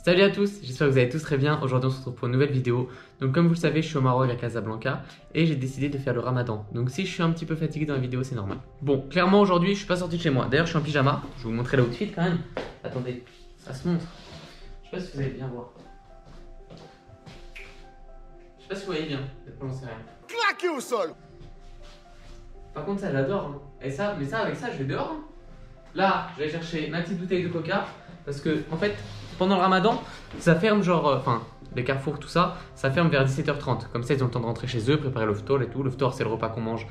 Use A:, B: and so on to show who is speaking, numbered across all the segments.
A: Salut à tous, j'espère que vous allez tous très bien. Aujourd'hui on se retrouve pour une nouvelle vidéo. Donc comme vous le savez, je suis au Maroc à Casablanca et j'ai décidé de faire le ramadan. Donc si je suis un petit peu fatigué dans la vidéo, c'est normal. Bon, clairement aujourd'hui je suis pas sorti de chez moi. D'ailleurs je suis en pyjama, je vais vous montrer l'outfit quand même. Attendez, ça se montre. Je sais pas si vous allez bien voir. Je sais pas si vous voyez bien, j'en sais rien.
B: Claqué au sol.
A: Par contre ça j'adore hein. Et ça, mais ça avec ça je vais dehors hein. Là je vais chercher ma petite bouteille de coca. Parce que en fait pendant le ramadan ça ferme genre, enfin les carrefours tout ça, ça ferme vers 17h30. Comme ça ils ont le temps de rentrer chez eux, préparer le ftour et tout. Le ftour c'est le repas qu'on mange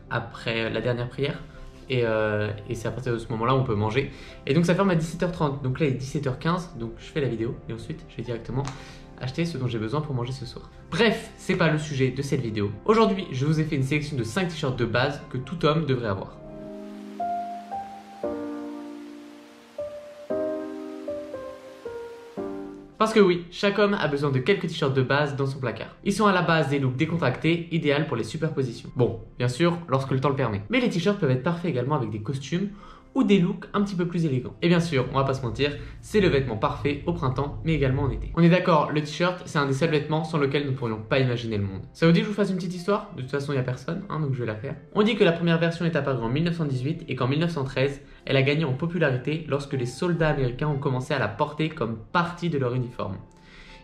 A: après la dernière prière. Et c'est à partir de ce moment-là où on peut manger. Et donc ça ferme à 17h30. Donc là il est 17h15, donc je fais la vidéo. Et ensuite je vais directement acheter ce dont j'ai besoin pour manger ce soir. Bref, c'est pas le sujet de cette vidéo. Aujourd'hui je vous ai fait une sélection de 5 t-shirts de base que tout homme devrait avoir. Parce que oui, chaque homme a besoin de quelques t-shirts de base dans son placard. Ils sont à la base des looks décontractés, idéal pour les superpositions. Bon, bien sûr, lorsque le temps le permet. Mais les t-shirts peuvent être parfaits également avec des costumes ou des looks un petit peu plus élégants. Et bien sûr, on va pas se mentir, c'est le vêtement parfait au printemps, mais également en été. On est d'accord, le t-shirt, c'est un des seuls vêtements sans lequel nous ne pourrions pas imaginer le monde. Ça vous dit que je vous fasse une petite histoire? De toute façon, il n'y a personne, hein, donc je vais la faire. On dit que la première version est apparue en 1918 et qu'en 1913, elle a gagné en popularité lorsque les soldats américains ont commencé à la porter comme partie de leur uniforme.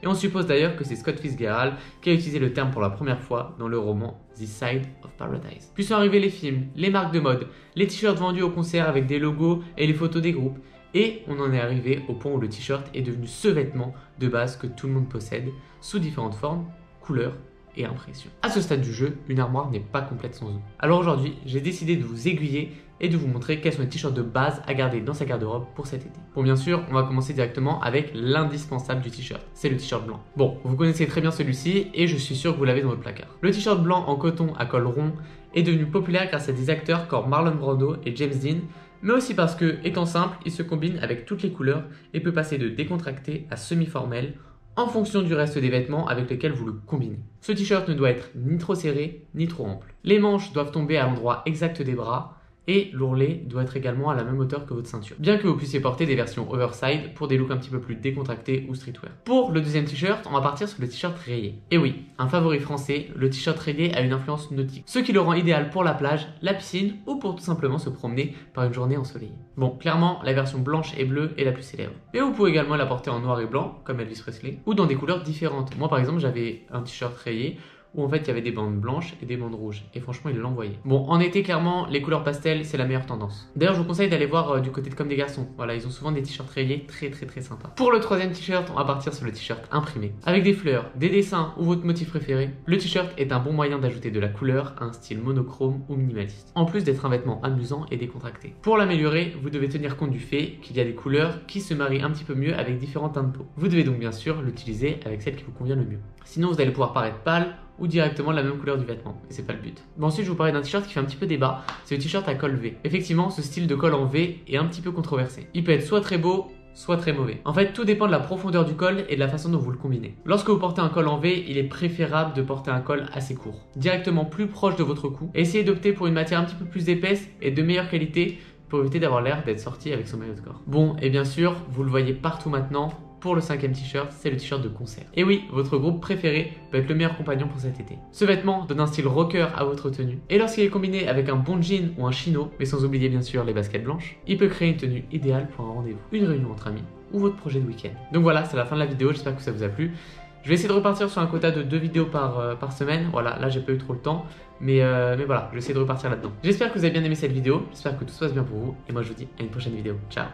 A: Et on suppose d'ailleurs que c'est Scott Fitzgerald qui a utilisé le terme pour la première fois dans le roman The Side of Paradise. Puis sont arrivés les films, les marques de mode, les t-shirts vendus au concert avec des logos et les photos des groupes. Et on en est arrivé au point où le t-shirt est devenu ce vêtement de base que tout le monde possède, sous différentes formes, couleurs et impressions. À ce stade du jeu, une armoire n'est pas complète sans eux. Alors aujourd'hui, j'ai décidé de vous aiguiller et de vous montrer quels sont les t-shirts de base à garder dans sa garde-robe pour cet été. Bon, bien sûr, on va commencer directement avec l'indispensable du t-shirt, c'est le t-shirt blanc. Bon, vous connaissez très bien celui-ci et je suis sûr que vous l'avez dans votre placard. Le t-shirt blanc en coton à col rond est devenu populaire grâce à des acteurs comme Marlon Brando et James Dean, mais aussi parce que, étant simple, il se combine avec toutes les couleurs et peut passer de décontracté à semi-formel en fonction du reste des vêtements avec lesquels vous le combinez. Ce t-shirt ne doit être ni trop serré ni trop ample. Les manches doivent tomber à l'endroit exact des bras et l'ourlet doit être également à la même hauteur que votre ceinture. Bien que vous puissiez porter des versions oversize pour des looks un petit peu plus décontractés ou streetwear. Pour le deuxième t-shirt, on va partir sur le t-shirt rayé. Et oui, un favori français, le t-shirt rayé a une influence nautique, ce qui le rend idéal pour la plage, la piscine ou pour tout simplement se promener par une journée ensoleillée. Bon, clairement, la version blanche et bleue est la plus célèbre. Mais vous pouvez également la porter en noir et blanc, comme Elvis Presley, ou dans des couleurs différentes. Moi par exemple, j'avais un t-shirt rayé où en fait il y avait des bandes blanches et des bandes rouges. Et franchement, il l'envoyait. Bon, en été, clairement, les couleurs pastel, c'est la meilleure tendance. D'ailleurs, je vous conseille d'aller voir du côté de Comme des Garçons. Voilà, ils ont souvent des t-shirts rayés très sympas. Pour le troisième t-shirt, on va partir sur le t-shirt imprimé. Avec des fleurs, des dessins ou votre motif préféré, le t-shirt est un bon moyen d'ajouter de la couleur à un style monochrome ou minimaliste. En plus d'être un vêtement amusant et décontracté. Pour l'améliorer, vous devez tenir compte du fait qu'il y a des couleurs qui se marient un petit peu mieux avec différentes teintes de peau. Vous devez donc bien sûr l'utiliser avec celle qui vous convient le mieux. Sinon, vous allez pouvoir paraître pâle ou directement la même couleur du vêtement, et c'est pas le but. Bon, ensuite je vous parlais d'un t-shirt qui fait un petit peu débat, c'est le t-shirt à col V. Effectivement, ce style de col en V est un petit peu controversé. Il peut être soit très beau, soit très mauvais. En fait, tout dépend de la profondeur du col et de la façon dont vous le combinez. Lorsque vous portez un col en V, il est préférable de porter un col assez court, directement plus proche de votre cou. Essayez d'opter pour une matière un petit peu plus épaisse et de meilleure qualité pour éviter d'avoir l'air d'être sorti avec son maillot de corps. Bon, et bien sûr, vous le voyez partout maintenant, pour le cinquième t-shirt, c'est le t-shirt de concert. Et oui, votre groupe préféré peut être le meilleur compagnon pour cet été. Ce vêtement donne un style rocker à votre tenue. Et lorsqu'il est combiné avec un bon jean ou un chino, mais sans oublier bien sûr les baskets blanches, il peut créer une tenue idéale pour un rendez-vous, une réunion entre amis ou votre projet de week-end. Donc voilà, c'est la fin de la vidéo, j'espère que ça vous a plu. Je vais essayer de repartir sur un quota de 2 vidéos par semaine. Voilà, là j'ai pas eu trop le temps, mais voilà, je vais essayer de repartir là-dedans. J'espère que vous avez bien aimé cette vidéo, j'espère que tout se passe bien pour vous, et moi je vous dis à une prochaine vidéo. Ciao.